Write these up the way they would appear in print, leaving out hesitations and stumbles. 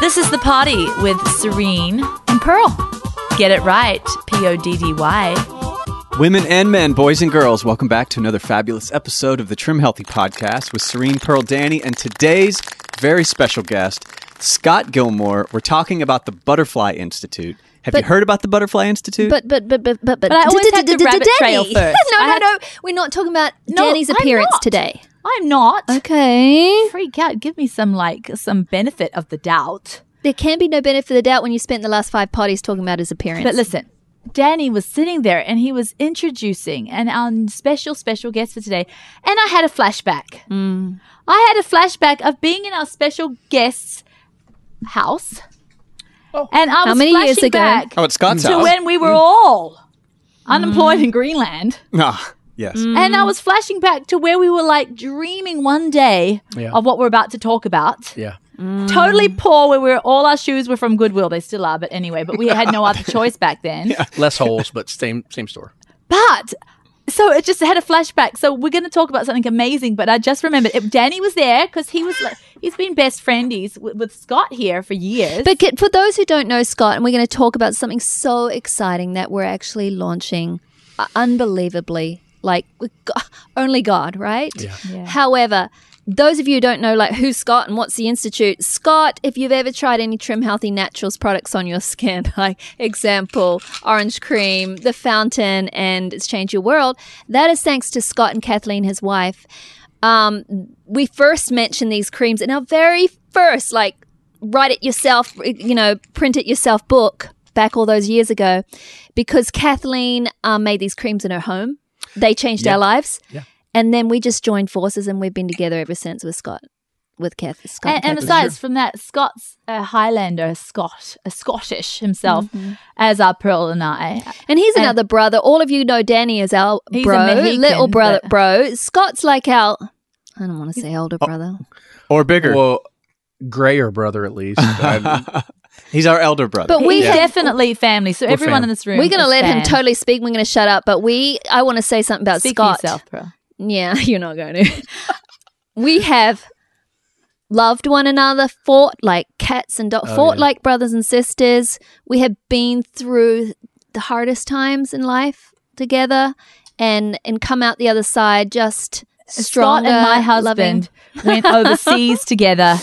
This is the Poddy with Serene and Pearl. Get it right, Poddy. Women and men, boys and girls, welcome back to another fabulous episode of the Trim Healthy Podcast with Serene Pearl, Danny, and today's very special guest, Scott Gilmore. We're talking about the Butterfly Institute. Have you heard about the Butterfly Institute? But I always had the rabbit trail first. No. We're not talking about Danny's appearance today. I'm not. Okay. Freak out. Give me some benefit of the doubt. There can be no benefit of the doubt when you spent the last 5 poddies talking about his appearance. But listen, Danny was sitting there and he was introducing our special guest for today. And I had a flashback. I had a flashback of being in our special guest's house. Oh. And I was How many years ago? back at Scott's to house. when we were all unemployed in Greenland. Yes. And I was flashing back to where we were like dreaming one day of what we're about to talk about. Yeah. Totally poor, where all our shoes were from Goodwill. They still are, but anyway, but we had no other choice back then. Less holes, but same store. But so it just had a flashback. So we're going to talk about something amazing, but I just remembered Danny was there because he's been best friendies with Scott here for years. But for those who don't know Scott, and we're going to talk about something so exciting that we're actually launching unbelievably, like only God, right? Yeah. However, those of you who don't know who's Scott and what's the Institute, Scott, if you've ever tried any Trim Healthy Naturals products on your skin, like example, orange cream, the fountain, and it's changed your world, that is thanks to Scott and Kathleen, his wife. We first mentioned these creams in our very first, write it yourself, print it yourself book back all those years ago, because Kathleen made these creams in her home. They changed our lives. Yeah. And then we just joined forces and we've been together ever since with Scott. And besides from that, Scott's a Highlander, Scottish himself, as are Pearl and I. And he's another brother. All of you know Danny is our He's bro, a Mexican, little brother, bro. Scott's like our, I don't want to say older brother. Or bigger. Well, grayer brother at least. He's our elder brother. But we definitely family. So everyone in this room, we're going to let him fans. totally speak. We're going to shut up. But I want to say something about Speak Scott. for yourself, Pearl. Yeah, you're not going to. We have loved one another, fought like cats and dogs, like brothers and sisters. We have been through the hardest times in life together and come out the other side just stronger. Scott and my husband went overseas together.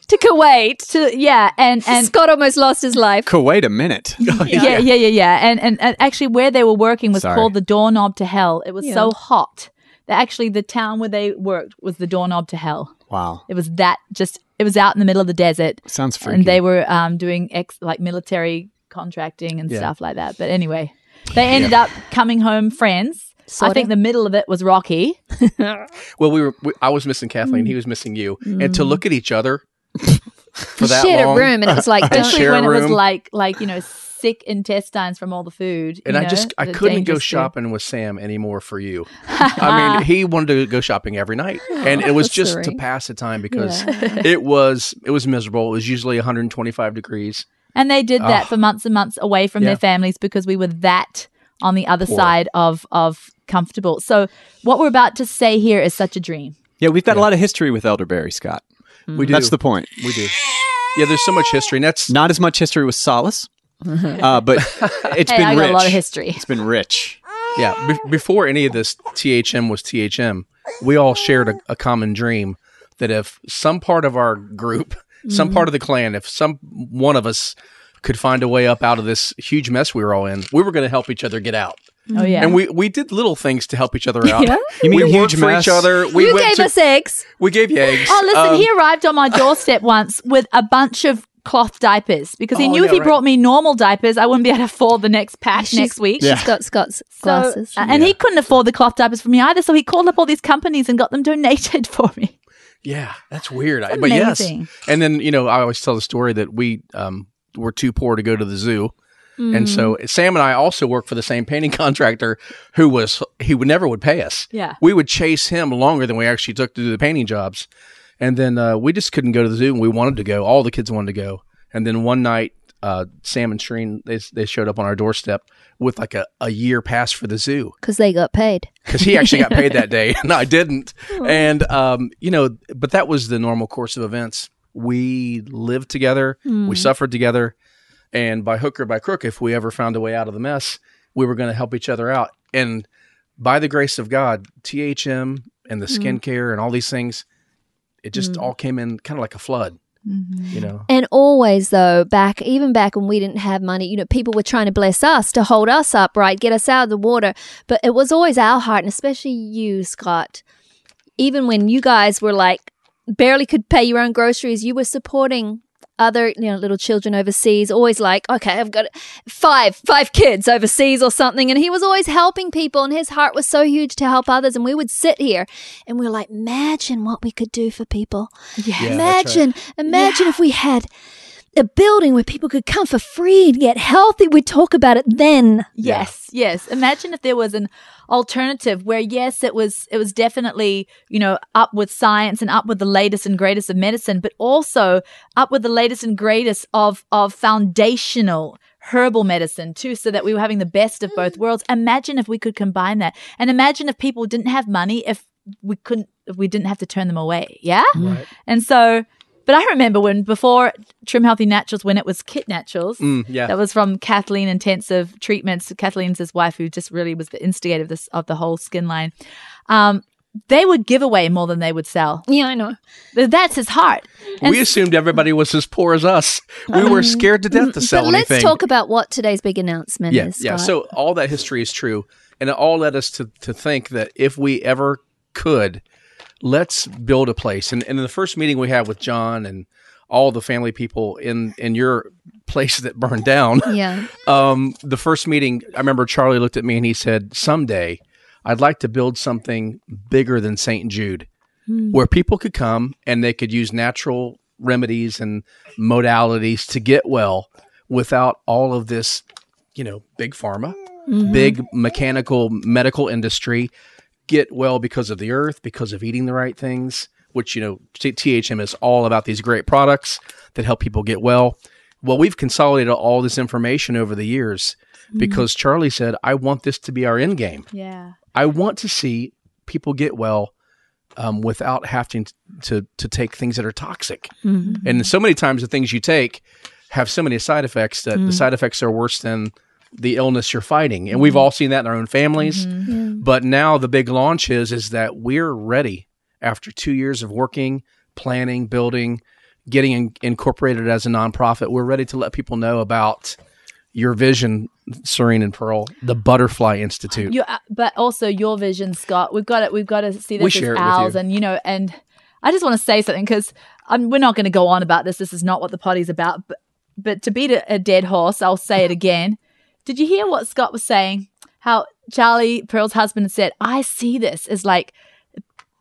To Kuwait. And Scott almost lost his life. Wait a minute. Yeah. And actually where they were working was called the doorknob to hell. It was so hot that actually the town where they worked was the doorknob to hell. Wow. It was it was out in the middle of the desert. Sounds freaky. And they were doing military contracting and stuff like that. But anyway, they ended up coming home friends. I think the middle of it was rocky. Well, I was missing Kathleen. He was missing you. And to look at each other for that shared long. A room and it was like, especially when it was like sick intestines from all the food. And I couldn't go shopping with Sam anymore for you. I mean, he wanted to go shopping every night, and it was just to pass the time because it was miserable. It was usually 125 degrees, and they did that for months and months away from their families because we were that on the other side of comfortable. So what we're about to say here is such a dream. Yeah, we've got a lot of history with elderberry, Scott. We do. That's the point. We do. Yeah, there's so much history, and that's not as much history with Solace, but it's been I rich. got a lot of history. It's been rich. Yeah, before any of this THM was THM, we all shared a common dream that if some part of our group, some part of the clan, if one of us could find a way up out of this huge mess we were all in, we were going to help each other get out. Oh yeah, and we did little things to help each other out. Yeah? You mean we huge worked for mess? each other. You gave us eggs. We gave you eggs. Oh, listen, he arrived on my doorstep once with a bunch of cloth diapers because he knew if he brought me normal diapers, I wouldn't be able to afford the next pack next week. She's got Scott's glasses. And he couldn't afford the cloth diapers for me either, so he called up all these companies and got them donated for me. Yeah, that's weird. It's but yes. amazing. And then, I always tell the story that we were too poor to go to the zoo. And so Sam and I also worked for the same painting contractor he never would pay us. Yeah. We would chase him longer than we actually took to do the painting jobs. And then we just couldn't go to the zoo, and we wanted to go. All the kids wanted to go. And then one night, Sam and Serene, they showed up on our doorstep with like a year pass for the zoo. Because they got paid. Because he actually got paid that day, and I didn't. And, but that was the normal course of events. we lived together, we suffered together, and by hook or by crook, if we ever found a way out of the mess, we were going to help each other out. And by the grace of God, THM and the skincare and all these things, it just all came in kind of like a flood. You know, and always though, even back when we didn't have money, you know, people were trying to bless us to hold us up, right, get us out of the water. But it was always our heart, and especially you, Scott. Even when you guys were like barely could pay your own groceries, you were supporting other, you know, little children overseas. Always like, okay, I've got five kids overseas or something, and he was always helping people, and his heart was so huge to help others. And we would sit here and we were like, imagine what we could do for people. Imagine if we had a building where people could come for free and get healthy. We'd talk about it then. Yes. Imagine if there was an alternative where, yes, it was definitely, you know, up with science and up with the latest and greatest of medicine, but also up with the latest and greatest of foundational herbal medicine too, so that we were having the best of both worlds. Imagine if we could combine that. And imagine if people didn't have money, if we didn't have to turn them away. Yeah. Right. And so, but I remember before Trim Healthy Naturals, when it was Kit Naturals, that was from Kathleen Intensive Treatments. Kathleen's his wife, who just really was the instigator of the whole skin line. They would give away more than they would sell. Yeah, I know. But that's his heart. And we assumed everybody was as poor as us. We were scared to death to sell anything. Let's talk about what today's big announcement is, Scott. Yeah, so all that history is true, and it all led us to think that if we ever could, let's build a place. And in the first meeting we had with John and all the family people in your place that burned down, the first meeting, I remember Charlie looked at me and he said, someday I'd like to build something bigger than St. Jude, where people could come and they could use natural remedies and modalities to get well without all of this, you know, big pharma, big mechanical medical industry. Get well because of the earth, because of eating the right things, which, you know, THM is all about these great products that help people get well. Well, we've consolidated all this information over the years because Charlie said, I want this to be our end game. Yeah. I want to see people get well without having to take things that are toxic. And so many times the things you take have so many side effects that the side effects are worse than the illness you're fighting. And we've all seen that in our own families. But now the big launch is that we're ready after 2 years of working, planning, building, getting incorporated as a nonprofit. We're ready to let people know about your vision, Serene and Pearl, the Butterfly Institute. But also your vision, Scott. We've got to see this as ours. And, you know, and I just want to say something because we're not going to go on about this. This is not what the Poddy's about. But to beat a dead horse, I'll say it again. Did you hear what Scott was saying? How Charlie, Pearl's husband, said, I see this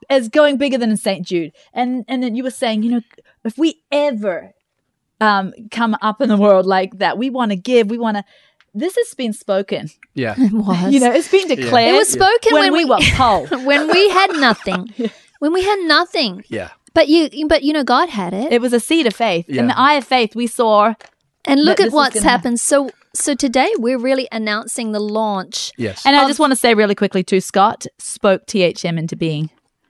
as going bigger than in St. Jude. And then you were saying, you know, if we ever come up in the world like that, we want to give, this has been spoken. Yeah. It was. You know, it's been declared. It was spoken when we were poor. when we had nothing. When we had nothing. Yeah. But you know, God had it. It was a seed of faith. Yeah. In the eye of faith, we saw. And look at what's happened. So today we're really announcing the launch. Yes. And I just want to say really quickly too, Scott spoke THM into being.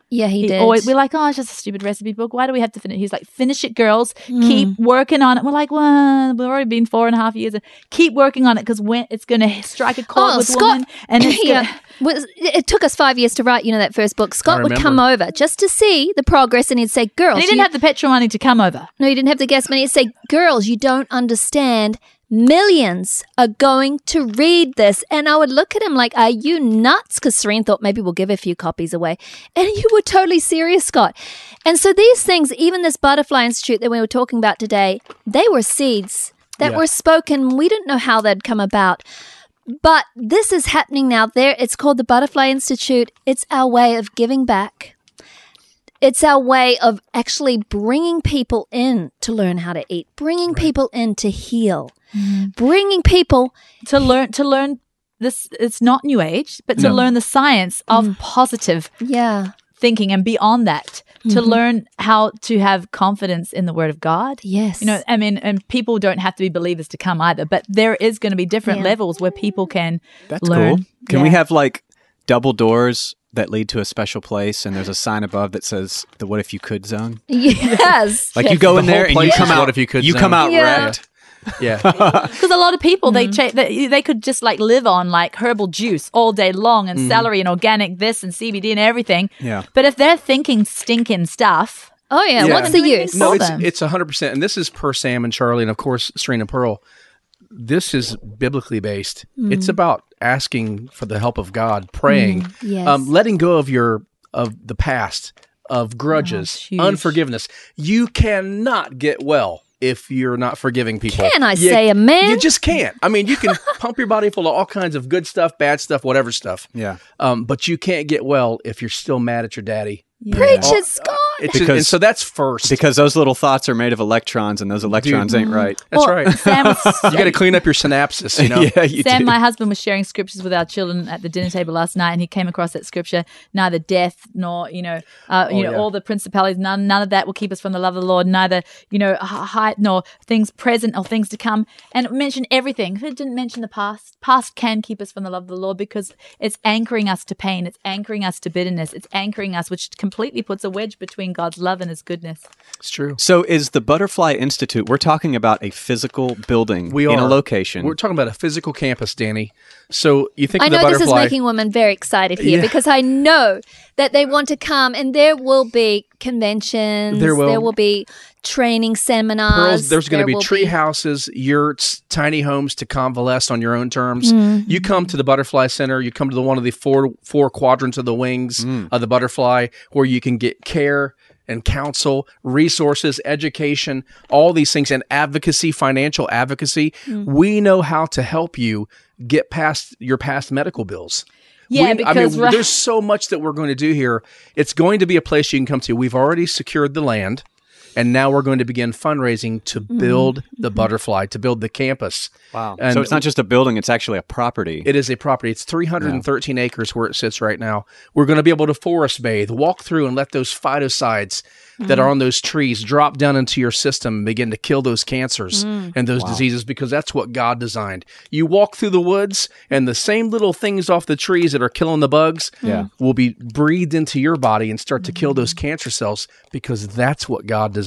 Yeah, he did. We're like, oh, it's just a stupid recipe book. Why do we have to finish? He's like, finish it, girls. Keep working on it. We're like, well, we've already been 4.5 years. Keep working on it because when it's going to strike a chord with Scott, women. And it's it took us 5 years to write, you know, that first book. Scott would come over just to see the progress, and he'd say, girls. And he didn't have the petrol money to come over. No, he didn't have the gas money. He'd say, girls, you don't understand. Millions are going to read this. And I would look at him like, are you nuts? Because Serene thought maybe we'll give a few copies away. And you were totally serious, Scott. And so these things, even this Butterfly Institute that we were talking about today, they were seeds that were spoken. We didn't know how they'd come about. But this is happening now. It's called the Butterfly Institute. It's our way of giving back. It's our way of actually bringing people in to learn how to eat, bringing people in to heal, bringing people to learn this. It's not New Age, but to learn the science of positive thinking and beyond that, to learn how to have confidence in the Word of God. Yes. You know, I mean, and people don't have to be believers to come either, but there is going to be different levels where people can That's learn. cool. Can we have like double doors that lead to a special place, and there's a sign above that says the "What if you could" zone. Yes. Like you go in there and you place come is out. what if you could You zone. come out Yeah. wrecked. Yeah. Because a lot of people, they could just like live on like herbal juice all day long and celery and organic this and CBD and everything. Yeah. But if they're thinking stinking stuff, Oh, yeah. Yeah. What's the use? No, for it's them. it's 100%, and this is per Sam and Charlie, and of course Serene Pearl. This is biblically based. It's about asking for the help of God, praying, Yes. letting go of the past, of grudges, huge. unforgiveness. You cannot get well if you're not forgiving people. Can I say amen? You just can't. I mean, you can pump your body full of all kinds of good stuff, bad stuff, whatever stuff. Yeah. But you can't get well if you're still mad at your daddy. Preach it, Scott. And so that's first. Because those little thoughts are made of electrons, and those electrons ain't right. That's Well, right. Sam was, You got to clean up your synapses, you know? Yeah, you Sam, do. my husband, was sharing scriptures with our children at the dinner table last night, and he came across that scripture: neither death nor yeah. all the principalities, none of that will keep us from the love of the Lord. Neither height nor things present or things to come. And it mentioned everything. It didn't mention the past. Past can keep us from the love of the Lord because it's anchoring us to pain. It's anchoring us to bitterness. It's anchoring us, which completely puts a wedge between God's love and His goodness. It's true. So is the Butterfly Institute, we're talking about a physical building in a location. We're talking about a physical campus, Danny. So you think I of the know butterfly. this is making women very excited here because I know that they want to come, and there will be conventions. There will. Be training seminars. Pearls, there's going to be will tree houses, yurts, tiny homes to convalesce on your own terms. You come to the Butterfly Center. You come to one of the four quadrants of the wings of the butterfly, where you can get care and counsel, resources, education, all these things, and advocacy, financial advocacy. We know how to help you get past your past medical bills. Yeah, because there's so much that we're going to do here. It's going to be a place you can come to. We've already secured the land, and now we're going to begin fundraising to build the Butterfly, to build the campus. Wow. And so it's not just a building, it's actually a property. It is a property. It's 313 acres where it sits right now. We're going to be able to forest bathe, walk through and let those phytocides that are on those trees drop down into your system and begin to kill those cancers and those diseases, because that's what God designed. You walk through the woods and the same little things off the trees that are killing the bugs will be breathed into your body and start to kill those cancer cells, because that's what God designed.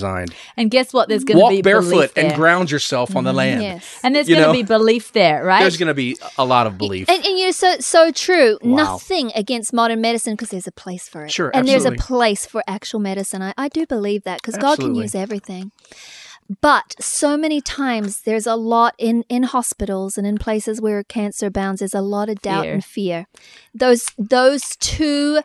and guess what? There's going to Walk be barefoot belief there. and ground yourself on the land. Yes. And there's You going to know? be belief there, right? There's going to be a lot of belief. And you know, so true. Nothing against modern medicine, because there's a place for it. Sure, and there's a absolutely. place for actual medicine. I do believe that, because God can Absolutely. use everything. But so many times there's a lot in hospitals and in places where cancer abounds, there's a lot of doubt Fear. and fear. Those two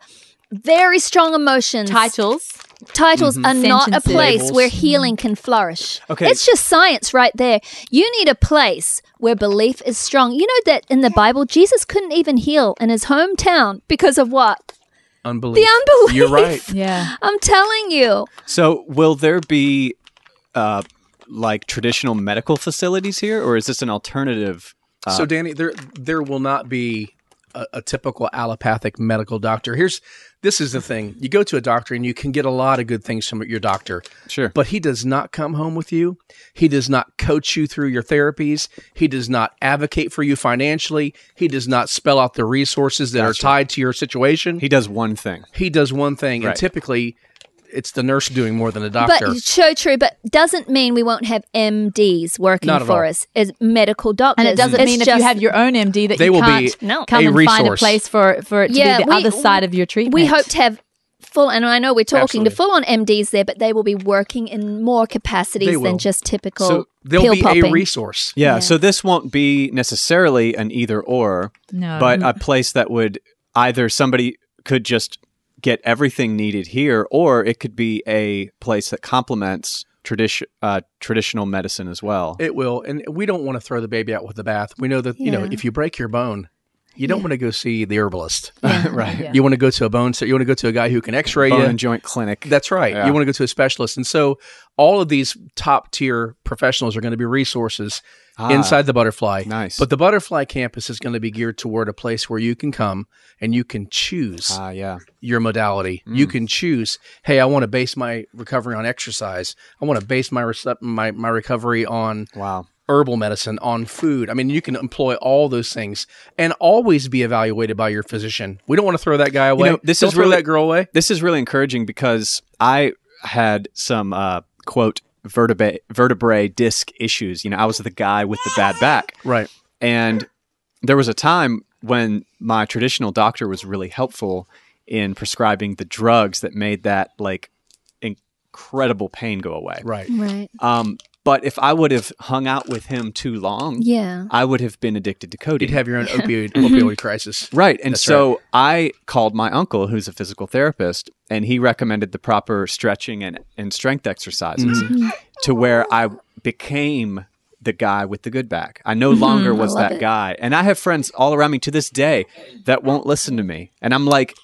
very strong emotions. Titles. Titles are not a Sentences. place Labels. where healing can flourish. Okay. It's just science right there. You need a place where belief is strong. You know that in the Bible, Jesus couldn't even heal in his hometown because of what? Unbelief. The unbelief. You're right. Yeah. I'm telling you. So will there be like traditional medical facilities here, or is this an alternative? So, Danny, there will not be a typical allopathic medical doctor. This is the thing. You go to a doctor and you can get a lot of good things from your doctor. Sure. But he does not come home with you. He does not coach you through your therapies. He does not advocate for you financially. He does not spell out the resources that are tied to your situation. He does one thing. He does one thing. Right. And typically, it's the nurse doing more than a doctor. But so true. But doesn't mean we won't have MDs working Not at for all. us as medical doctors. And it doesn't It's mean if just- you have your own MD that They you will can't be No. come a and find a resource. place for it to be the other side of your treatment. We hope to have full, and I know we're talking to Absolutely. full-on MDs there, but they will be working in more capacities They will. than just typical So There'll pill be popping. a resource. Yeah, Yeah. so this won't be necessarily an either or, No. but a place that would either somebody could just get everything needed here, or it could be a place that complements traditional medicine as well. It will. And we don't want to throw the baby out with the bath. We know that, Yeah. if you break your bone, you don't want to go see the herbalist. Right. Yeah. You want to go to a bone set. You want to go to a guy who can x-ray Bone you. and joint clinic. That's right. Yeah. You want to go to a specialist. And so all of these top tier professionals are going to be resources inside the Butterfly. Nice. But the Butterfly campus is going to be geared toward a place where you can come and you can choose Yeah. your modality. You can choose, hey, I want to base my recovery on exercise. I want to base my recovery on Wow. herbal medicine, on food. I mean, you can employ all those things and always be evaluated by your physician. We don't want to throw that guy away. Don't throw that girl away. This is really encouraging because I had some, quote, vertebrae disc issues. You know, I was the guy with the bad back. Right. And there was a time when my traditional doctor was really helpful in prescribing the drugs that made that like incredible pain go away. Right. Right. But if I would have hung out with him too long, I would have been addicted to codeine. You'd have your own opioid crisis. Right. And so I called my uncle, who's a physical therapist, and he recommended the proper stretching and strength exercises to where I became the guy with the good back. I no longer was that guy. And I have friends all around me to this day that won't listen to me. And I'm like,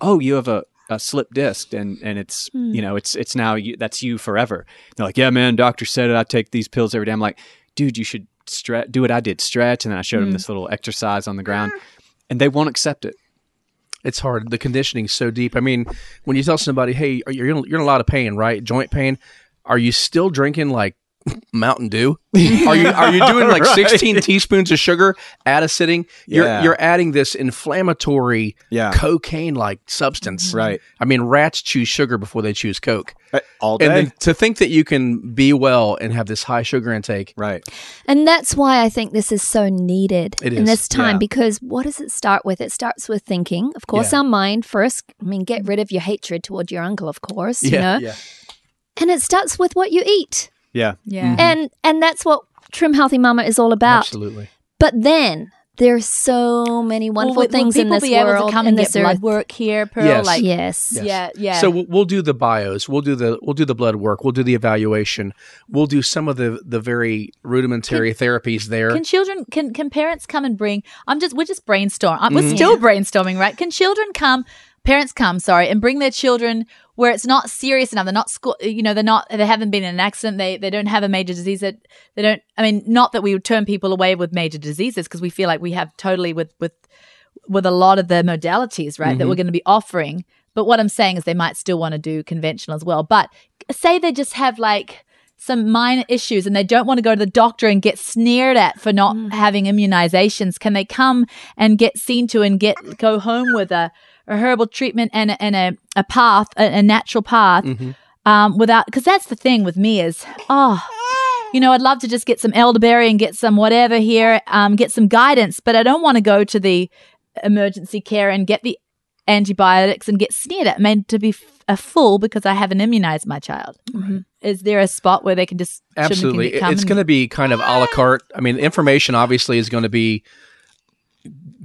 oh, you have a slip disc and it's, you know, it's now that's you forever. They're like, yeah, man, doctor said it. I take these pills every day. I'm like, dude, you should do what I did, stretch. And then I showed them this little exercise on the ground and they won't accept it. It's hard. The conditioning's so deep. I mean, when you tell somebody, hey, you're in a lot of pain, right? Joint pain. Are you still drinking like Mountain Dew? Are you doing like 16 teaspoons of sugar at a sitting? You're adding this inflammatory cocaine-like substance. Right. I mean, rats choose sugar before they choose Coke. All day. And then to think that you can be well and have this high sugar intake. Right. And that's why I think this is so needed in this time, because what does it start with? It starts with thinking. Of course, our mind first. I mean, get rid of your hatred toward your uncle, of course, you know. Yeah. And it starts with what you eat. Yeah. Yeah. And that's what Trim Healthy Mama is all about. Absolutely. But then there's so many wonderful things in this world. Will people be able to come and get blood work here, Pearl? Yes. Yes. Yeah. So we'll do the bios. We'll do the blood work. We'll do the evaluation. We'll do some of the very rudimentary therapies there. Can parents come and bring? We're just brainstorming. We're still brainstorming, right? Can parents come, and bring their children where it's not serious enough. They're not they haven't been in an accident. They don't have a major disease. They don't. I mean, not that we would turn people away with major diseases, because we feel like we have totally with a lot of the modalities, right, that we're going to be offering. But what I'm saying is they might still want to do conventional as well. But say they just have like some minor issues and they don't want to go to the doctor and get sneered at for not having immunizations. Can they come and get seen to and go home with a herbal treatment and a path, a natural path, without, because that's the thing with me is, I'd love to just get some elderberry and get some whatever here, get some guidance, but I don't want to go to the emergency care and get the antibiotics and get sneered at, meant to be a fool because I haven't immunized my child. Is there a spot where they can just absolutely? It's going to be kind of a la carte. I mean, information obviously is going to be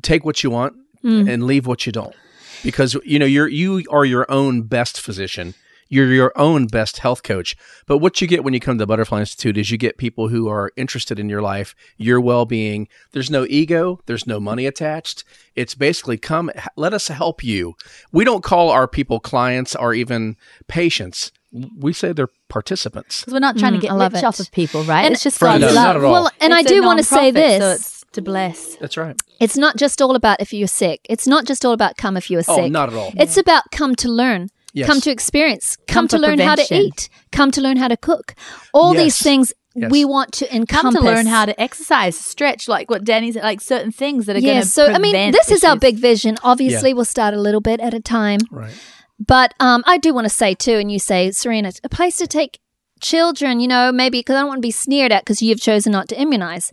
take what you want and leave what you don't. Because, you are your own best physician. You're your own best health coach. But what you get when you come to the Butterfly Institute is you get people who are interested in your life, your well-being. There's no ego. There's no money attached. It's basically come, let us help you. We don't call our people clients or even patients. We say they're participants. Because we're not trying to get rich off of people, right? And it's just God's love. Not at all. Well, and I do want to say this. So it's to bless. That's right. It's not just all about if you're sick. It's not just all about come if you're sick. Oh, not at all. It's about come to learn. Yes. Come to experience. Come to learn how to eat. Come to learn how to cook. All these things we want to encompass. Come to learn how to exercise, stretch, like what Danny said, like certain things that are going to So, I mean, this is our big vision. Obviously, we'll start a little bit at a time. Right. But I do want to say, too, and you say, Serena, a place to take children, maybe because I don't want to be sneered at because you've chosen not to immunize.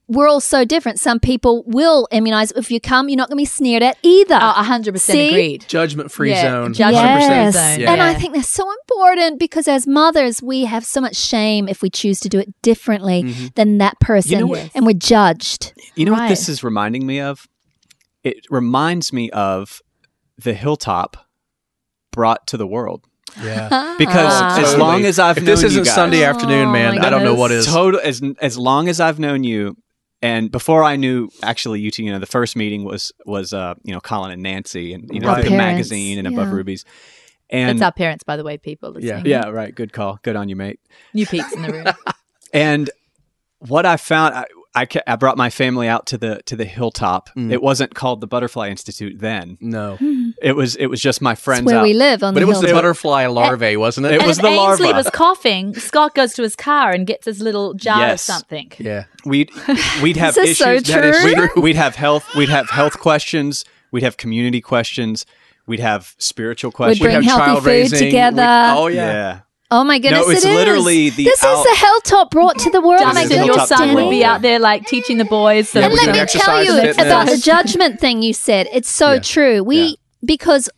We're all so different. Some people will immunize. If you come, you're not going to be sneered at either. 100% agreed. Judgment-free zone. Judgment-free zone. And I think that's so important because as mothers, we have so much shame if we choose to do it differently than that person. And we're judged. You know what this is reminding me of? It reminds me of the Hilltop brought to the world. Yeah, because as long as I've known this isn't you guys, Sunday afternoon, man, I don't know what is. As long as I've known you, and before I knew actually you two, the first meeting was Colin and Nancy, and the magazine and Above Rubies. And it's our parents, by the way, people listening. Yeah, right. Good call. Good on you, mate. New peeps in the room. And what I found, I brought my family out to the Hilltop. It wasn't called the Butterfly Institute then. No. It was just my friends It's where out. we live on But the it was the hilltop. butterfly larvae, wasn't it? It And was if the Ainsley larva. was coughing, Scott goes to his car and gets his little jar of Yes. something. Yeah. We'd have This is issues. so That is true. true. We'd have health questions. We'd have community questions. We'd have spiritual We'd questions. bring have healthy child food raising. together. Oh, yeah. Oh my goodness, No, it's it is. literally the This out- is the Hilltop brought to the world. Oh my Dustin, goodness, your son would be Danny. out there like teaching the boys. Yeah, And we let did me exercise, tell you fitness. about the judgment thing you said. It's so Yeah. true. Because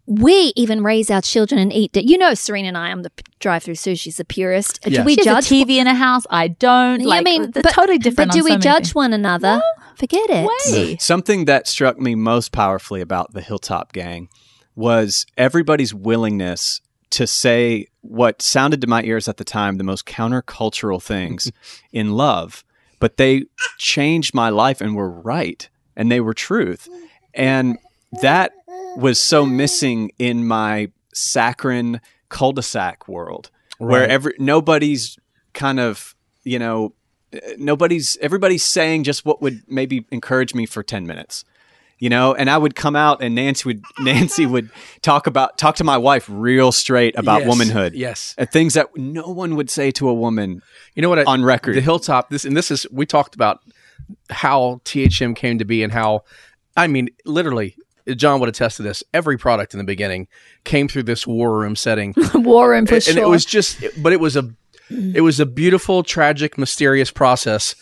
we even raise our children and eat. You know, Serene and I, I'm the drive-through sushi's the purist. Yeah. Do we She has judge? a TV in a house. I don't. Yeah, Like, I mean, they're but, totally different. But do on we so many judge things. one another? Forget it. Way. Something that struck me most powerfully about the Hilltop Gang was everybody's willingness to say what sounded to my ears at the time the most countercultural things in love, but they changed my life and were right and they were truth. And that was so missing in my saccharine cul-de-sac world where nobody's kind of, everybody's saying just what would maybe encourage me for 10 minutes. And I would come out and Nancy would talk to my wife real straight about Yes. womanhood. Yes. And things that no one would say to a woman. You know what? On record. The Hilltop, we talked about how THM came to be and how, I mean, literally, John would attest to this. Every product in the beginning came through this war room setting. War room for And sure. it was just, but it was a beautiful, tragic, mysterious process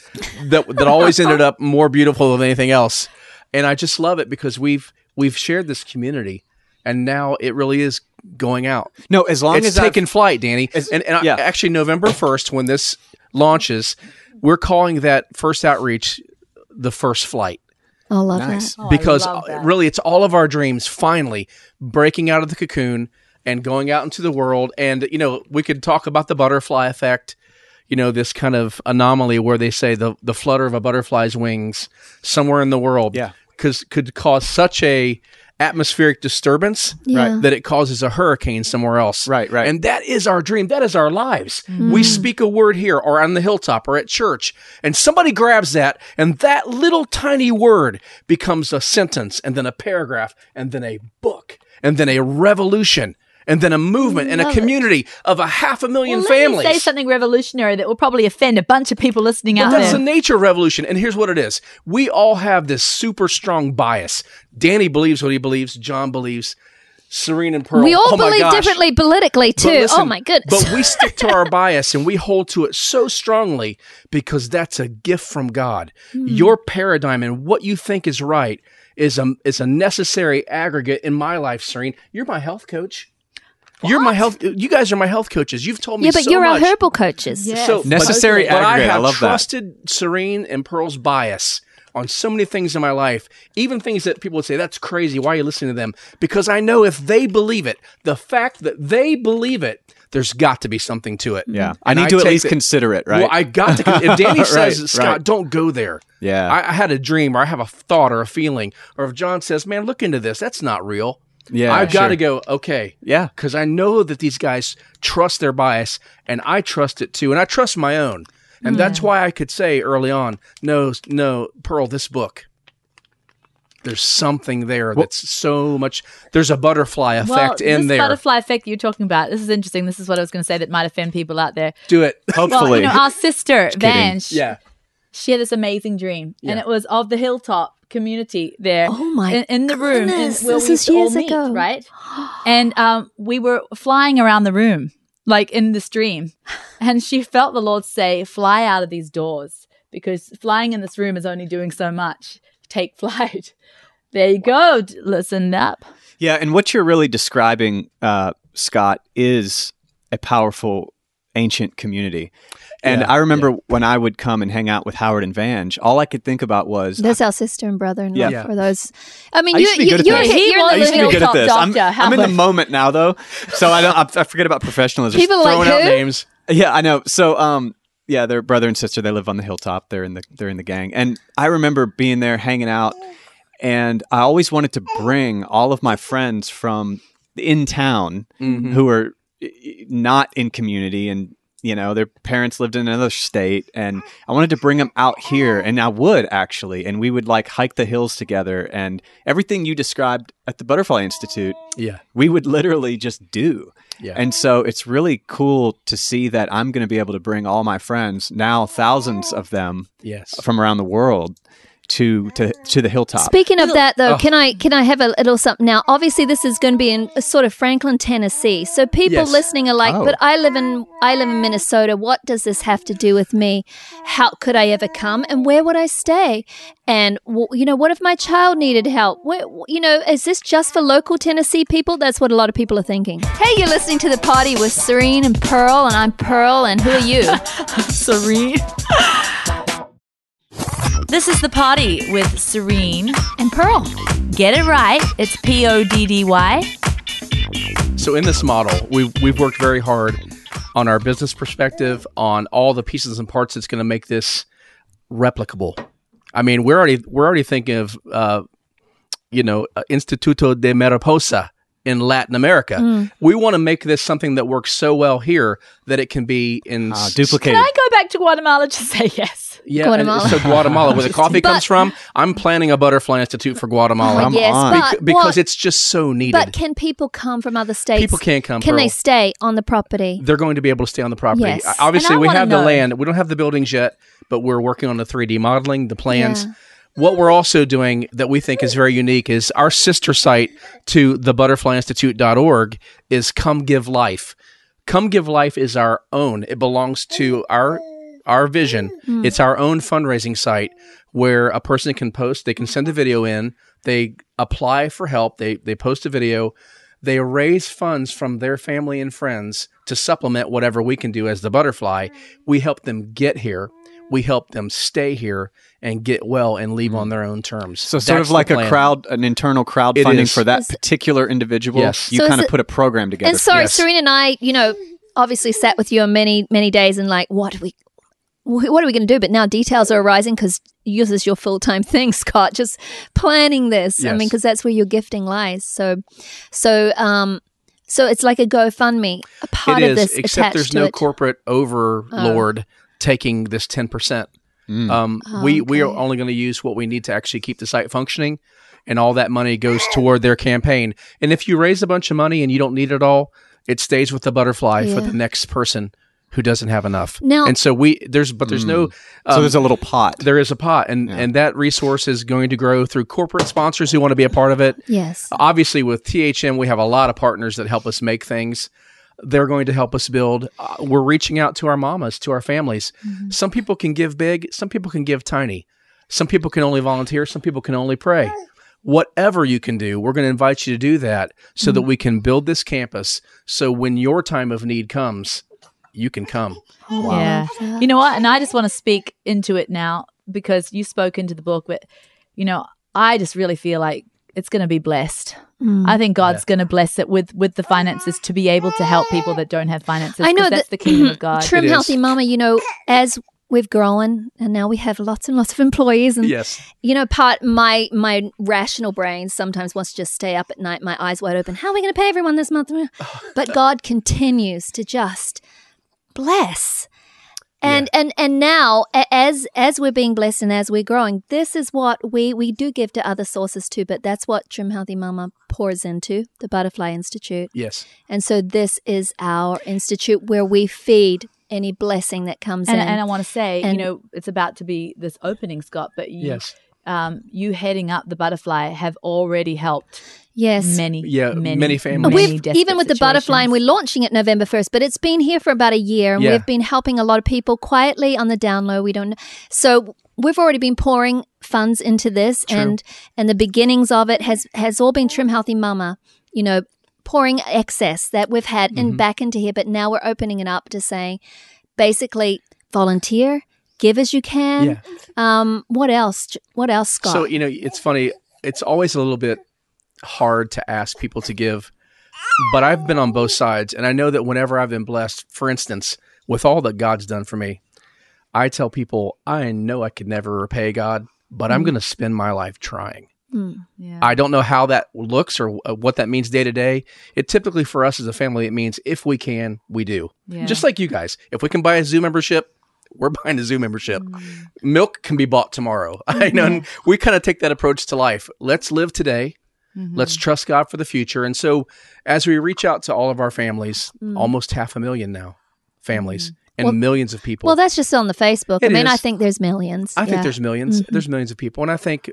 that always ended up more beautiful than anything else. And I just love it because we've shared this community, and now it really is going out. No, as long It's as taking flight, Danny. Yeah. Actually, November 1st, when this launches, we're calling that first outreach the first flight. I love Nice. that. Because love that. really, it's all of our dreams finally breaking out of the cocoon and going out into the world. And, we could talk about the butterfly effect, this kind of anomaly where they say the flutter of a butterfly's wings somewhere in the world could cause such a atmospheric disturbance Yeah. that it causes a hurricane somewhere else. Right. And that is our dream. That is our lives. We speak a word here or on the hilltop or at church, and somebody grabs that, and that little tiny word becomes a sentence, and then a paragraph, and then a book, and then a revolution, and then a movement and a Love it. community of 500,000 Well, families. Let me say something revolutionary that will probably offend a bunch of people listening out But that's there. the nature of revolution. And here's what it is. We all have this super strong bias. Danny believes what he believes. John believes. Serene and Pearl. We all oh my believe gosh. differently politically too. But listen, Oh my goodness. But we stick to our bias and we hold to it so strongly because that's a gift from God. Your paradigm and what you think is right is a necessary aggregate in my life, Serene. You're my health coach. You're my health. You guys are my health coaches. You've told me yeah, but so you're much. our herbal coaches. Yes. So Necessary but I aggregate. I have love that. trusted Serene and Pearl's bias on so many things in my life, even things that people would say, that's crazy. Why are you listening to them? Because I know if they believe it, the fact that they believe it, there's got to be something to it. Yeah. I And need to at take least it- consider it, right? Well, I got to. If Danny says, Right, Scott, right. don't go there. Yeah. I had a dream or I have a thought or a feeling. Or if John says, man, look into this. That's not real. Yeah, I've got to sure. go, okay. Yeah. Because I know that these guys trust their bias, and I trust it too, and I trust my own. And that's why I could say early on, no, Pearl, this book, there's something there that's so much, there's a butterfly effect in this there. butterfly effect you're talking about, this is interesting. This is what I was going to say that might offend people out there. Do it. Hopefully. Well, our sister, Van, Yeah. she had this amazing dream, and it was of the Hilltop community there. Oh my in the room, goodness, where this we is all years meet, ago. right? And we were flying around the room, like in this dream, and she felt the Lord say, "Fly out of these doors, because flying in this room is only doing so much. Take flight." There you go. Listen up. Yeah, and what you're really describing, Scott, is a powerful ancient community. And Yeah, I remember when I would come and hang out with Howard and Vange, all I could think about was That's our sister and brother-in-law Yeah. for those. I mean, I used to be good at you're, this. He you're was I used to be good at Hilltop this. I'm doctor, in the Howard. moment now, though, so I forget about professionalism. people are Throwing like out who? names. Yeah, I know. So, yeah, they're brother and sister. They live on the hilltop. They're in the gang. And I remember being there, hanging out, and I always wanted to bring all of my friends from in town who are not in community and their parents lived in another state, and I wanted to bring them out here, and I would actually, and we would like hike the hills together, and everything you described at the Butterfly Institute, we would literally just do. Yeah. And so it's really cool to see that I'm going to be able to bring all my friends, now thousands of them from around the world, to the Hilltop. Speaking of that, though, can I have a little something now? Obviously, this is going to be in a sort of Franklin, Tennessee. So people listening are like, but I live in Minnesota. What does this have to do with me? How could I ever come? And where would I stay? And what if my child needed help? Is this just for local Tennessee people? That's what a lot of people are thinking. Hey, you're listening to the Poddy with Serene and Pearl, and I'm Pearl, and who are you? Serene. This is the Poddy with Serene and Pearl. Get it right. It's Poddy. So in this model, we've worked very hard on our business perspective, on all the pieces and parts that's going to make this replicable. I mean, we're already thinking of Instituto de Mariposa in Latin America. We want to make this something that works so well here that it can be duplicated. Can I go back to Guatemala to say yes? Yeah, Guatemala. So Guatemala, where the coffee comes from, I'm planning a Butterfly Institute for Guatemala. Because it's just so needed. But can people come from other states? People can come. Can they stay on the property? They're going to be able to stay on the property. Yes. Obviously, we have the land. We don't have the buildings yet, but we're working on the 3D modeling, the plans. Yeah. What we're also doing that we think is very unique is our sister site to the butterflyinstitute.org is Come Give Life. Come Give Life is our own. It belongs to our vision. It's our own fundraising site where a person can post, they can send a video in, they apply for help, they post a video, they raise funds from their family and friends to supplement whatever we can do as the Butterfly. We help them get here. We help them stay here and get well and leave on their own terms. So sort of like an internal crowdfunding for that particular individual. Yes. You kind of put a program together. And sorry, Serena and I, obviously sat with you on many, many days and like, what are we going to do? But now details are arising because this is your full-time thing, Scott, just planning this. Yes. I mean, because that's where your gifting lies. So it's like a GoFundMe, a part of this except attached there's to no it. corporate overlord taking this 10%. We are only going to use what we need to actually keep the site functioning, and all that money goes toward their campaign. And if you raise a bunch of money and you don't need it all, it stays with the Butterfly for the next person who doesn't have enough. Now, and so there's no. So there's a little pot. There is a pot, and that resource is going to grow through corporate sponsors who want to be a part of it. Yes. Obviously, with THM, we have a lot of partners that help us make things. They're going to help us build. We're reaching out to our mamas, to our families. Some people can give big. Some people can give tiny. Some people can only volunteer. Some people can only pray. Whatever you can do, we're going to invite you to do that so that we can build this campus. So when your time of need comes, you can come. Wow. Yeah. You know what? And I just want to speak into it now because you spoke into the book, but, I just really feel like it's going to be blessed. I think God's going to bless it with the finances to be able to help people that don't have finances. I know that's the kingdom of God. Trim Healthy Mama, as we've grown and now we have lots and lots of employees. And, part my rational brain sometimes wants to just stay up at night, my eyes wide open. How are we going to pay everyone this month? But God continues to just bless. And now, as we're being blessed and as we're growing, this is what we do give to other sources too, but that's what Trim Healthy Mama pours into, the Butterfly Institute. Yes. And so this is our institute where we feed any blessing that comes in. And I want to say, it's about to be this opening, Scott, but you heading up the Butterfly have already helped many families. Even with the Butterfly, and we're launching it November 1st, but it's been here for about a year, and we've been helping a lot of people quietly on the down low. We don't know. So we've already been pouring funds into this, and the beginnings of it has all been Trim Healthy Mama, pouring excess that we've had and back into here, but now we're opening it up to saying, basically, volunteer, give as you can. What else, Scott? So, it's funny. It's always a little bit hard to ask people to give, but I've been on both sides, and I know that whenever I've been blessed, for instance, with all that God's done for me, I tell people, I know I could never repay God, but I'm going to spend my life trying. Yeah. I don't know how that looks or what that means day to day. It typically for us as a family, it means if we can, we do. Yeah. Just like you guys. If we can buy a zoo membership, we're buying a zoo membership. Milk can be bought tomorrow. I know. And we kind of take that approach to life. Let's live today. Let's trust God for the future. And so as we reach out to all of our families, almost 500,000 now families and millions of people. Well, that's just on the Facebook. It I is. think there's millions. I think there's millions. There's millions of people. And I think,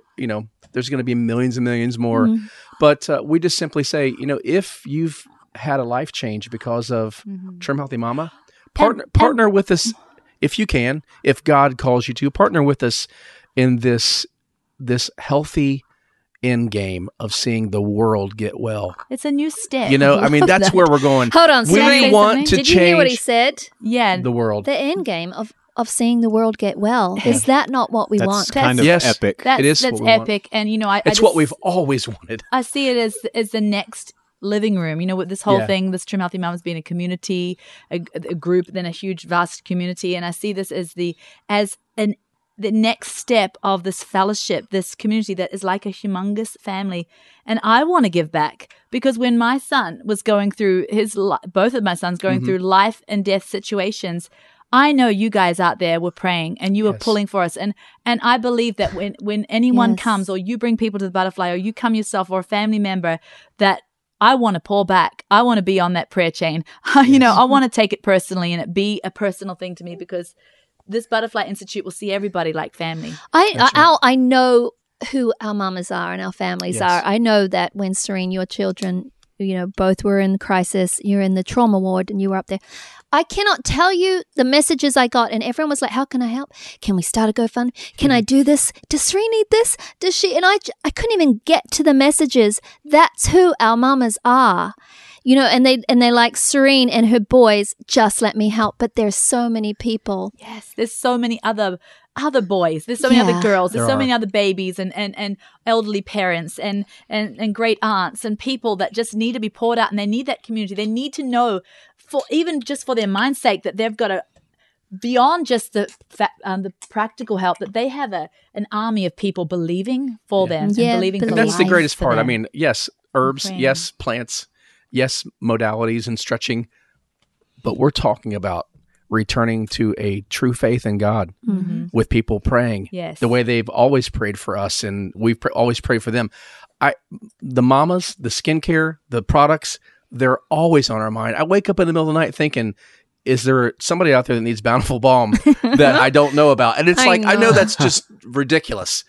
there's going to be millions and millions more. But we just simply say, if you've had a life change because of Trim Healthy Mama, partner with us if you can, if God calls you to, partner with us in this healthy end game of seeing the world get well. It's a new step. That's where we're going. Hold on. We want to Did you hear what he change said? Yeah. the world. The end game of seeing the world get well. Is that not what we That's want? kind of Yes. epic. It is That's what we want. epic. And, It's what we've always wanted. I see it as the next living room, with this whole Yeah. thing, this Trim Healthy Mums being a community, a group, then a huge, vast community. And I see this as the next step of this fellowship, this community that is like a humongous family. And I want to give back because when my son was going through both of my sons going through life and death situations, I know you guys out there were praying and you were pulling for us. And I believe that when anyone comes or you bring people to the butterfly or you come yourself or a family member, that I want to pull back. I want to be on that prayer chain. I want to take it personally and it be a personal thing to me because this Butterfly Institute will see everybody like family. I know who our mamas are and our families Yes. are. I know that when Serene, your children, both were in crisis, you're in the trauma ward and you were up there. I cannot tell you the messages I got, and everyone was like, how can I help? Can we start a GoFundMe? Can I do this? Does Serene need this? Does she? And I couldn't even get to the messages. That's who our mamas are. And they like Serene and her boys, just let me help. But there's so many people. Yes, there's so many other boys. There's so many other girls. There's There so many are. other babies and elderly parents and great aunts and people that just need to be poured out and they need that community. They need to know even just for their mind's sake that they've got to beyond just the practical help that they have an army of people believing for them and believing for And that's the life greatest for part. I them. mean, yes, herbs, praying. yes, plants, yes, modalities and stretching, but we're talking about returning to a true faith in God with people praying Yes. the way they've always prayed for us and we've always prayed for them. The mamas, the skincare, the products, they're always on our mind. I wake up in the middle of the night thinking, is there somebody out there that needs Bountiful Balm that I don't know about? And it's I know that's just ridiculous.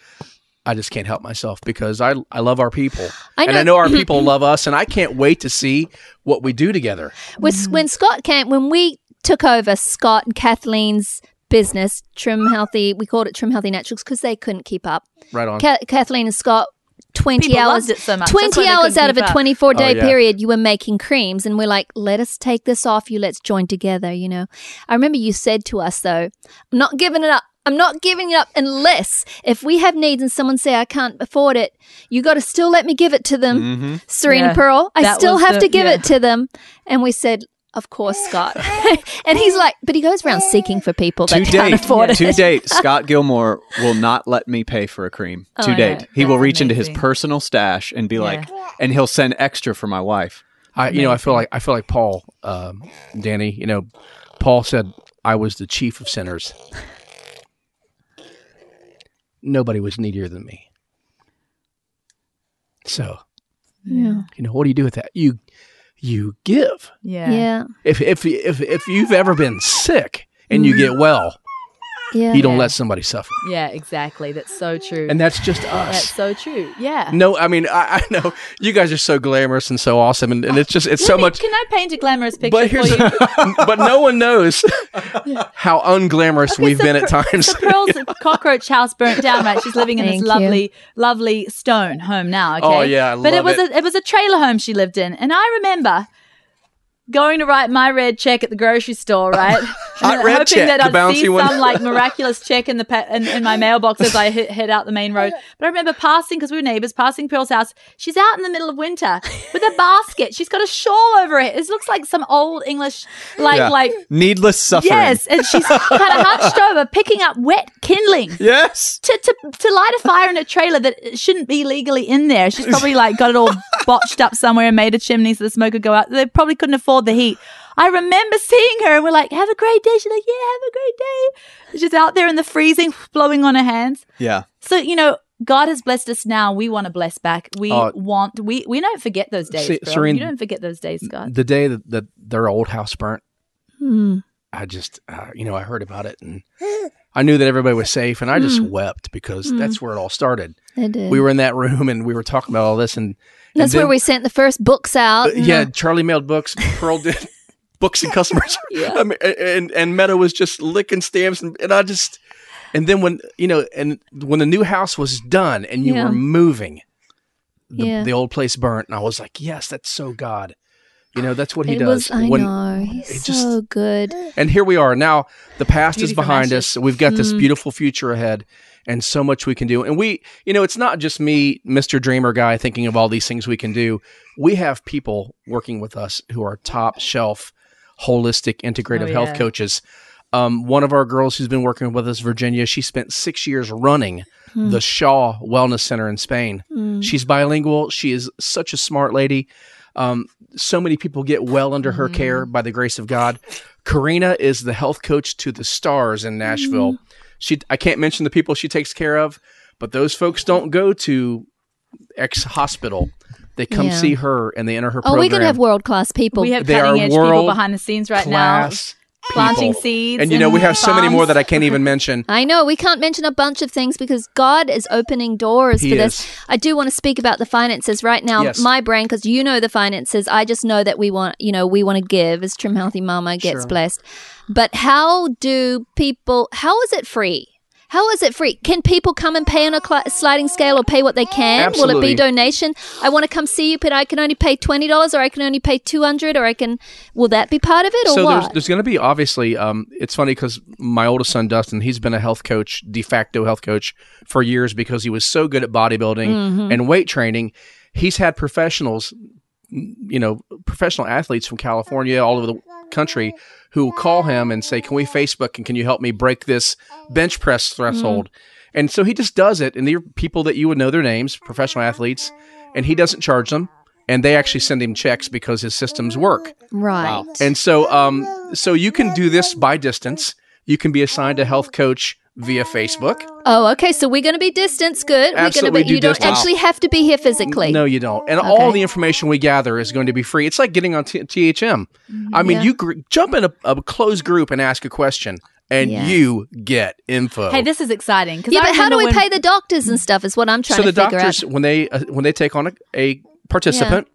I just can't help myself because I love our people. And I know our people love us, and I can't wait to see what we do together. When Scott came, when we took over Scott and Kathleen's business, Trim Healthy, we called it Trim Healthy Naturals because they couldn't keep up. Right on. Kathleen and Scott, 20 People hours, loved it so much. That's why 20 they hours couldn't out of a keep up. 24-day Oh, yeah. period, you were making creams. And we're like, let us take this off you. Let's join together, I remember you said to us, though, I'm not giving it up. I'm not giving it up unless if we have needs and someone say I can't afford it, you got to still let me give it to them. Serene Yeah, Pearl, I that still was have the- to give yeah. it to them. And we said, of course, Scott. And he's like, but he goes around seeking for people that can't afford it. To date, Scott Gilmore will not let me pay for a cream. To date, he will That's reach into his amazing. personal stash and be like, and he'll send extra for my wife. I feel like Paul, Danny. Paul said I was the chief of sinners. Nobody was needier than me. So, what do you do with that? You give. Yeah. If you've ever been sick and you get well, Yeah. you don't let somebody suffer. Yeah, exactly. That's so true. And that's just That's us. so true. Yeah. No, I mean, I know you guys are so glamorous and so awesome, and it's so much. Can I paint a glamorous picture But for you? but no one knows how unglamorous we've been at times. So Pearl's cockroach house burnt down, right? She's living in this Thank lovely stone home now, okay? Oh, yeah, I But love it was a trailer home she lived in. And I remember going to write my red check at the grocery store, right? Hot red hoping check, that the I'd see bouncy one. some like miraculous check in in my mailbox as I head out the main road. But I remember passing, because we were neighbors, passing Pearl's house. She's out in the middle of winter with a basket. She's got a shawl over it. It looks like some old English, like needless suffering. yes, and she's kind of hunched over, picking up wet kindling. Yes. To light a fire in a trailer that shouldn't be legally in there. She's probably like got it all botched up somewhere and made a chimney so the smoke could go out. They probably couldn't afford the heat. I remember seeing her and we're like, have a great day. She's like, yeah, have a great day. She's out there in the freezing, blowing on her hands. Yeah. So, God has blessed us now. We want to bless back. We don't forget those days, Pearl. Serene, You don't forget those days, Scott. The day that their old house burnt, I just, I heard about it and I knew that everybody was safe and I just wept because that's where it all started. It did. We were in that room and we were talking about all this and That's where we sent the first books out. Charlie mailed books. Pearl did books and customers. I mean, and Meadow was just licking stamps and I just, and then when the new house was done and you were moving, the old place burnt and I was like, yes, that's so God. That's what he does. I know. He's so good. And here we are. Now, the past is behind ashes. us. We've got this beautiful future ahead and so much we can do. And we, it's not just me, Mr. Dreamer guy, thinking of all these things we can do. We have people working with us who are top shelf, holistic, integrative health coaches. One of our girls who's been working with us, Virginia, she spent 6 years running the Shaw Wellness Center in Spain. She's bilingual. She is such a smart lady. So many people get well under her care by the grace of God. Karina is the health coach to the stars in Nashville. I can't mention the people she takes care of, but those folks don't go to X hospital. They come see her and they enter her program. Oh, we're going to have world-class people. We have cutting-edge people behind the scenes right now. Planting seeds. And we have so many more that I can't even mention. I know. We can't mention a bunch of things because God is opening doors for this. I do want to speak about the finances right now. Yes. My brain, because the finances, I just know that we want to give as Trim Healthy Mama gets blessed. But how is it free? How is it free? Can people come and pay on a sliding scale or pay what they can? Absolutely. Will it be donation? I want to come see you, but I can only pay $20 or I can only pay $200 or will that be part of it or what? So there's going to be, obviously, it's funny because my oldest son, Dustin, he's been a health coach, de facto health coach for years because he was so good at bodybuilding and weight training. He's had professionals, professional athletes from California, all over the country who will call him and say, can we Facebook and can you help me break this bench press threshold? And so he just does it. And they're people that you would know their names, professional athletes, and he doesn't charge them. And they actually send him checks because his systems work. Right. Wow. And so you can do this by distance. You can be assigned a health coach via Facebook. Oh, okay. So we're going to be distance. Good. Absolutely, you don't actually have to be here physically. No, you don't. And all the information we gather is going to be free. It's like getting on THM. I mean, you jump in a closed group and ask a question, and you get info. Hey, this is exciting. Yeah, but how do we pay the doctors and stuff is what I'm trying to figure out. So the doctors, when they take on a participant,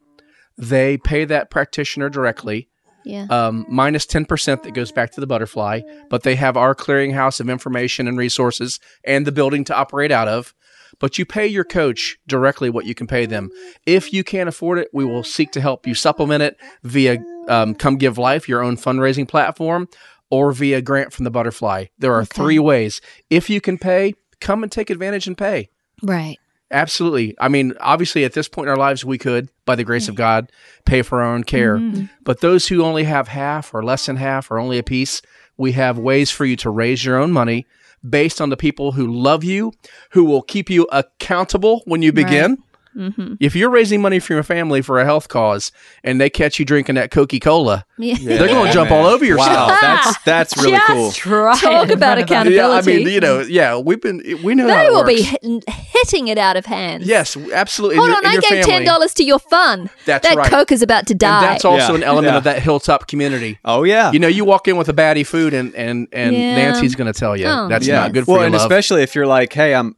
they pay that practitioner directly. Yeah. Minus 10% that goes back to the butterfly, but they have our clearinghouse of information and resources and the building to operate out of. But you pay your coach directly what you can pay them. If you can't afford it, we will seek to help you supplement it via Come Give Life, your own fundraising platform, or via grant from the butterfly. There are 3 ways. If you can pay, come and take advantage and pay. Right. Absolutely. I mean, obviously, at this point in our lives, we could, by the grace of God, pay for our own care. But those who only have half or less than half or only a piece, we have ways for you to raise your own money based on the people who love you, who will keep you accountable when you begin. If you're raising money for your family for a health cause and they catch you drinking that Coca-Cola, they're going to jump all over your stuff. Wow, that's really cool. Talk about accountability. Yeah, I mean, we know they how it will works. be hitting it out of hand. Yes, absolutely. Hold on, I gave $10 to your fund. That's that right. Coke is about to die. And that's also an element of that Hilltop community. Oh yeah. You walk in with a baddie food, and Nancy's going to tell you that's not good for well, your and love. especially if you're like, hey, I'm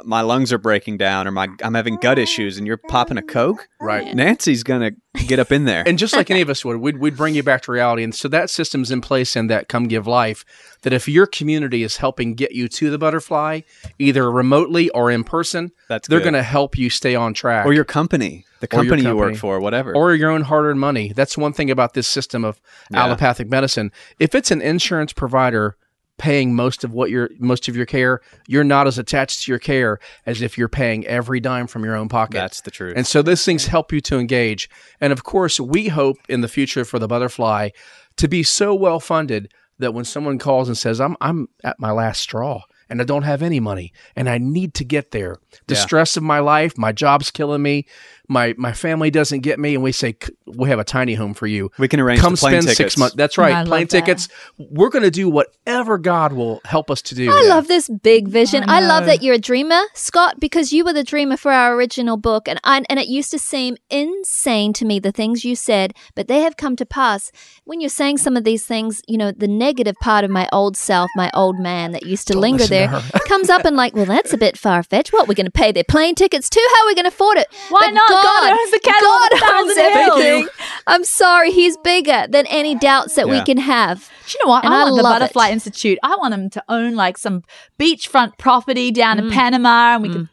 my lungs are breaking down, or I'm having gut issues, and you're popping a Coke, Right. Nancy's gonna get up in there. And just like any of us would, we'd bring you back to reality. And so that system's in place in that Come Give Life, that if your community is helping get you to the butterfly, either remotely or in person, they're good. going to help you stay on track. Or your company, the company you work for, whatever. Or your own hard-earned money. That's one thing about this system of allopathic medicine. If it's an insurance provider paying most of your care, you're not as attached to your care as if you're paying every dime from your own pocket. That's the truth. And so those things help you to engage. And of course, we hope in the future for the butterfly to be so well funded that when someone calls and says, I'm at my last straw and I don't have any money and I need to get there. The stress of my life, my job's killing me, my family doesn't get me, and we say, we have a tiny home for you. We can arrange Come the plane spend tickets. 6 months. That's right. I Plane love that. tickets. We're going to do whatever God will help us to do. I love this big vision. I love know. that you're a dreamer, Scott, because you were the dreamer for our original book. And it used to seem insane to me, the things you said, but they have come to pass. When you're saying some of these things, the negative part of my old self, my old man that used to linger there, comes up and like, well, that's a bit far-fetched. What, we're going to pay their plane tickets too? How are we going to afford it? Why But not? God owns the cattle on God a thousand owns hills. everything. I'm sorry, he's bigger than any doubts that we Yeah. can have. Do you know what? And I I want the love Butterfly it. Institute. I want them to own like some beachfront property down in Panama, and we could.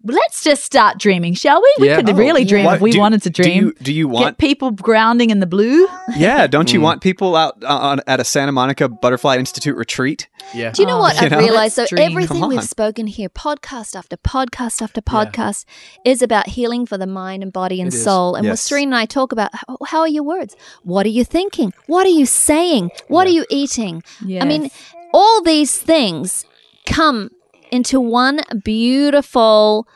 Let's just start dreaming, shall we? We Yeah. could really dream What- if we wanted to dream. Do you Get want? people grounding in the blue. Yeah, don't you want people out at a Santa Monica Butterfly Institute retreat? Yeah. Do you know what You I've know? realized? So Let's dream. everything Come we've on. spoken here, podcast after podcast after podcast, is about healing for the mind and body and It is. soul. And what Yes. Serene and I talk about, how are your words? What are you thinking? What are you saying? What are you eating? I mean, Yes. all these things come into one beautiful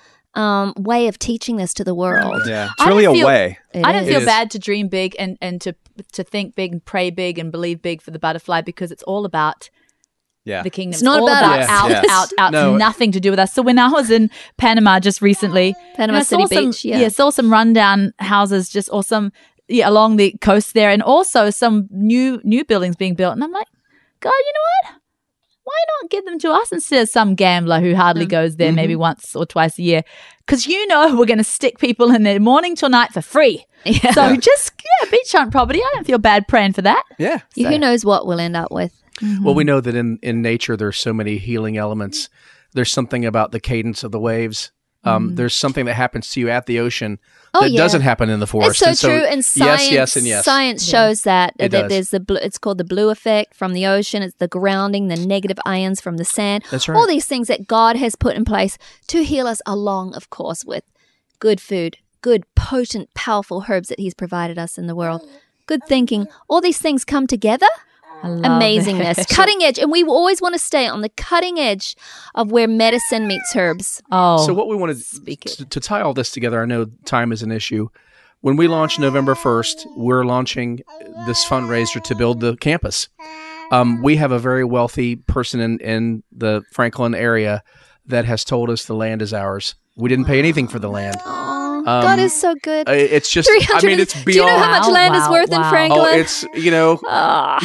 way of teaching this to the world. Yeah, it's I really don't a feel- way. It I don't is. feel is. bad to dream big and to think big and pray big and believe big for the butterfly, because it's all about Yeah, the kingdom. It's not all about about us. out. No. It's nothing to do with us. So when I was in Panama just recently, Panama I saw City some, Beach, yeah. saw some rundown houses just or some along the coast there, and also some new buildings being built. And I'm like, God, you know what? Why not give them to us instead of some gambler who hardly goes there maybe once or twice a year? Because we're going to stick people in there morning till night for free. Yeah. So just beachfront property. I don't feel bad praying for that. yeah. Who knows what we'll end up with? Well, we know that in nature there's so many healing elements. There's something about the cadence of the waves. There's something that happens to you at the ocean that yeah. doesn't happen in the forest. It's so true, and science, yes, and yes. science shows that It does. there's it's called the blue effect from the ocean. It's the grounding, the negative ions from the sand. That's right. All these things that God has put in place to heal us, along, of course, with good food, good, potent, powerful herbs that He's provided us in the world, good thinking. All these things come together. I love Amazingness, it. cutting edge, and we always want to stay on the cutting edge of where medicine meets herbs. Oh, So what we wanted to tie all this together, I know time is an issue. When we launch November 1st, we're launching this fundraiser to build the campus. We have a very wealthy person in the Franklin area that has told us the land is ours. We didn't pay anything for the land. God is so good. It's just, 300 it's Do you know beyond. how much land is worth in Franklin? Oh, it's,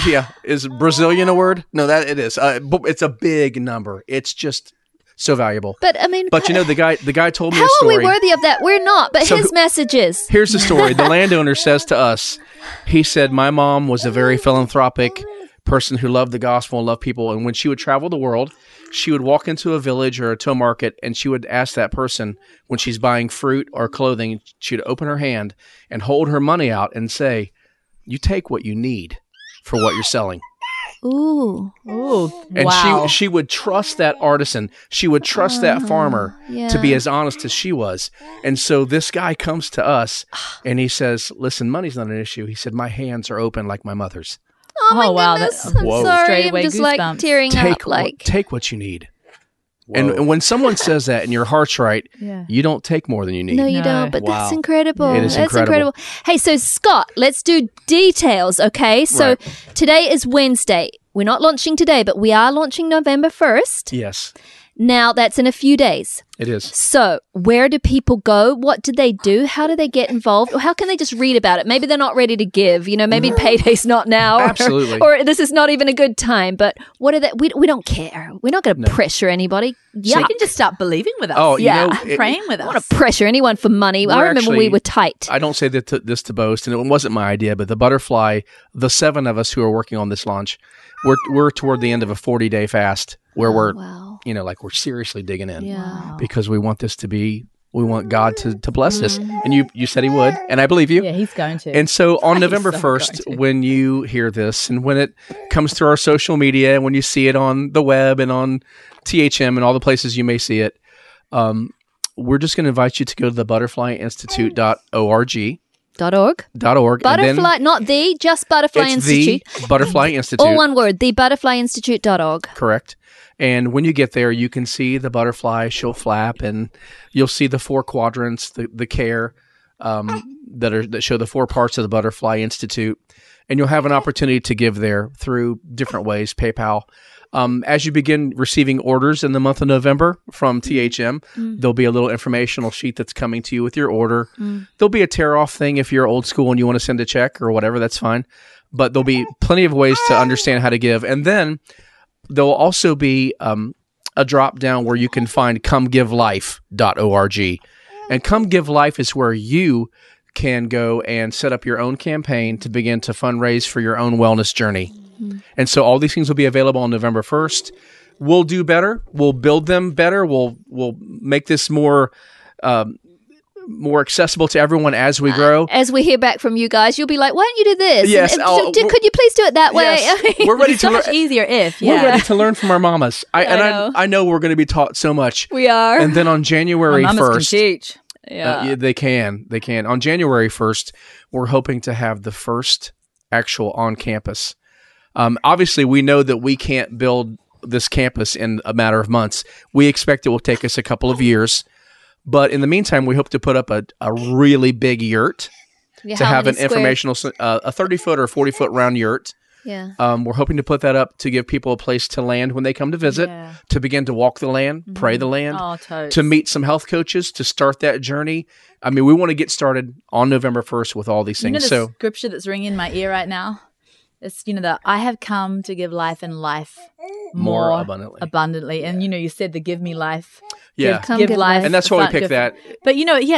yeah. Is Brazilian a word? No, that it is. But it's a big number. It's just so valuable. But I mean, But the guy told me how a are story. we worthy of that? We're not. But So his message is. Here's the story. The landowner says to us, he said, my mom was a very philanthropic person who loved the gospel and loved people. And when she would travel the world, she would walk into a village or to a market, and she would ask that person when she's buying fruit or clothing, she'd open her hand and hold her money out and say, you take what you need for what you're selling. Ooh. And wow. she would trust that artisan. She would trust that farmer to be yeah. as honest as she was. And so this guy comes to us and he says, listen, money's not an issue. He said, my hands are open like my mother's. Oh my Oh, wow, goodness! that- I'm Whoa. sorry. Straight I'm away just like goosebumps. tearing up. Like Take what you need. And when someone says that and your heart's right, Yeah. you don't take more than you need. no, you No. don't. But Wow. that's incredible. It is That's incredible. Hey, so Scott, let's do details. Okay, so Right. today is Wednesday. We're not launching today, but we are launching November 1st. Yes. Now, that's in a few days. It is. So, where do people go? What do they do? How do they get involved? Or how can they just read about it? Maybe they're not ready to give. Maybe payday's not now. Absolutely. Or this is not even a good time. But what are they? We don't care. We're not going to pressure anybody. So you can just start believing with us. Oh, praying with us. I don't want to pressure anyone for money. I remember when we were tight. I don't say this to boast, and it wasn't my idea, but the butterfly, the 7 of us who are working on this launch, we're toward the end of a 40-day fast where we're seriously digging in because we want this to be, we want God to bless us. And you said he would, and I believe you. Yeah, he's going to. And so on November 1st, when you hear this and when it comes through our social media and when you see it on the web and on THM and all the places you may see it, we're just going to invite you to go to the butterflyinstitute.org. .org. Butterfly, not the, just Butterfly Institute. The Butterfly Institute. All one word, thebutterflyinstitute.org. Correct. And when you get there, you can see the butterfly. She'll flap, and you'll see the 4 quadrants, the care that show the 4 parts of the Butterfly Institute. And you'll have an opportunity to give there through different ways, PayPal. As you begin receiving orders in the month of November from THM, there'll be a little informational sheet that's coming to you with your order. There'll be a tear-off thing if you're old school and you want to send a check or whatever, that's fine. But there'll be plenty of ways to understand how to give. And then there'll also be a drop-down where you can find comegivelife.org. And Come Give Life is where you can go and set up your own campaign to begin to fundraise for your own wellness journey. And so all these things will be available on November 1st. We'll do better. We'll build them better. We'll make this more accessible to everyone as we grow. As we hear back from you guys, you'll be like, why don't you do this? Yes. Could you please do it that way? Yes. We're ready to much easier if. We're ready to learn from our mamas. I know we're going to be taught so much. We are. And then on January 1st. Mamas can teach. Yeah. They can. On January 1st, we're hoping to have the first actual on-campus. Obviously, we know that we can't build this campus in a matter of months. We expect it will take us a couple of years. But in the meantime, we hope to put up a really big yurt to have an informational, a 30-foot or 40-foot round yurt. Yeah. We're hoping to put that up to give people a place to land when they come to visit, to begin to walk the land, pray the land, to meet some health coaches, to start that journey. I mean, we want to get started on November 1st with all these things. The scripture that's ringing in my ear right now? It's, I have come to give life and life more abundantly. And, you said the give me life. Yeah. Give life. And that's why we picked that. But,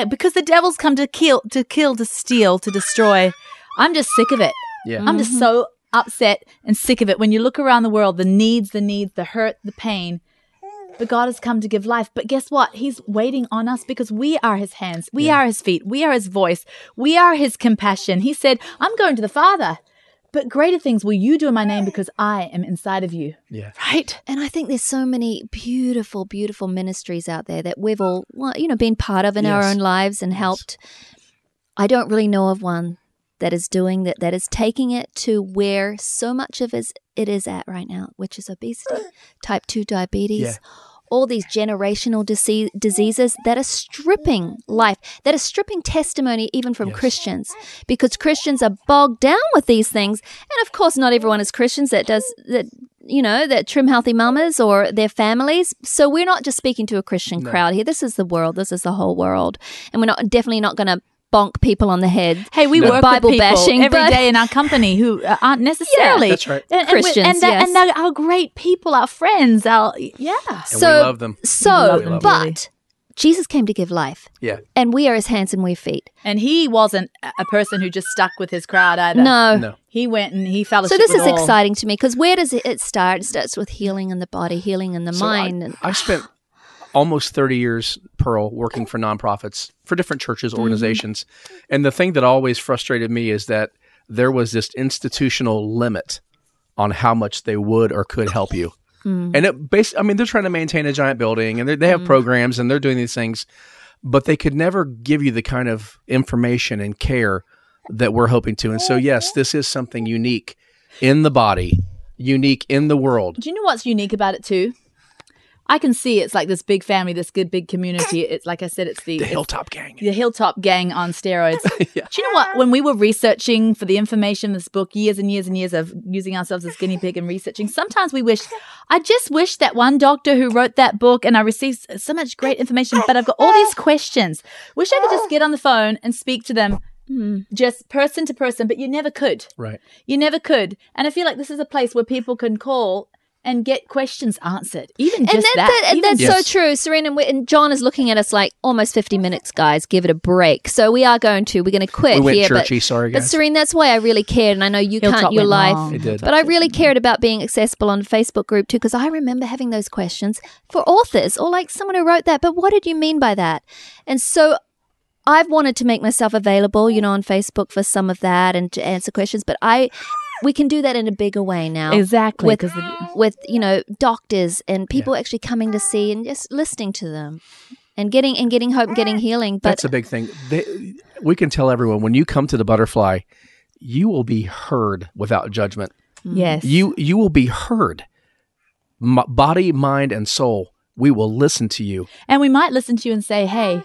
because the devil's come to kill, to steal, to destroy. I'm just sick of it. Yeah. I'm just so upset and sick of it. When you look around the world, the needs, the hurt, the pain. But God has come to give life. But guess what? He's waiting on us because we are his hands. We are his feet. We are his voice. We are his compassion. He said, I'm going to the Father. But greater things will you do in my name because I am inside of you. Yeah. Right? And I think there's so many beautiful, beautiful ministries out there that we've all, been part of in our own lives and helped. I don't really know of one that is doing that is taking it to where so much of it is at right now, which is obesity, type 2 diabetes, all these generational diseases that are stripping life, that are stripping testimony even from Christians, because Christians are bogged down with these things. And of course, not everyone is Christians that trim healthy mamas or their families. So we're not just speaking to a Christian crowd here. This is the world. This is the whole world. And we're definitely not going to bonk people on the head. Hey, we work Bible with people bashing every day in our company who aren't necessarily that's right. Christians, and they're our great people, our friends, And we love them. But Jesus came to give life. Yeah. And we are his hands and we're feet. And he wasn't a person who just stuck with his crowd either. No. He went and he fellowshiped So this with is all. exciting to me because where does it start? It starts with healing in the body, healing in the mind. I spent almost 30 years, Pearl, working for nonprofits, for different churches, organizations. And the thing that always frustrated me is that there was this institutional limit on how much they would or could help you. And they're trying to maintain a giant building and they have programs and they're doing these things, but they could never give you the kind of information and care that we're hoping to. And so, yes, this is something unique in the body, unique in the world. Do you know what's unique about it too? I can see it's like this big family, this good big community. It's like I said, it's the Hilltop Gang. The Hilltop Gang on steroids. Yeah. Do you know what? When we were researching for the information in this book, years and years and years of using ourselves as guinea pig and researching, sometimes I just wish that one doctor who wrote that book, and I received so much great information, but I've got all these questions. Wish I could just get on the phone and speak to them just person to person, but you never could. Right. You never could. And I feel like this is a place where people can call and get questions answered. Even just that's so true. Serene and John is looking at us like almost 50 minutes, guys. Give it a break. So we're going to quit we went here. churchy, sorry, guys. But Serene, that's why I really cared. And I know you Hilltop can't your went life. long. It did. But I really cared about being accessible on the Facebook group too, because I remember having those questions for authors or like someone who wrote that. But what did you mean by that? And so I've wanted to make myself available, on Facebook for some of that and to answer questions. But we can do that in a bigger way now. Exactly. With doctors and people actually coming to see and just listening to them and getting hope and getting healing. But that's a big thing. We can tell everyone, when you come to the Butterfly, you will be heard without judgment. Yes. You will be heard. Body, mind, and soul. We will listen to you. And we might listen to you and say, hey,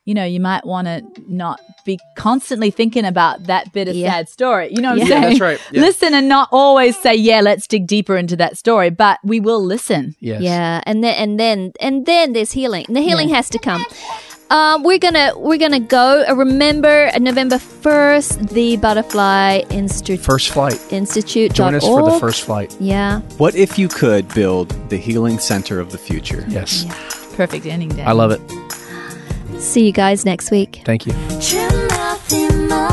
you might want to not be constantly thinking about that bit of sad story. You know what I'm saying? That's right. Yeah. Listen and not always say, let's dig deeper into that story, but we will listen. Yes. Yeah, and then there's healing. And the healing has to come. We're gonna go. Remember, November 1st, the Butterfly Institute. First flight. Institute. Join us for the first flight. Yeah. What if you could build the healing center of the future? Yes. Yeah. Perfect ending, Dan. I love it. See you guys next week. Thank you. Trim healthy mind.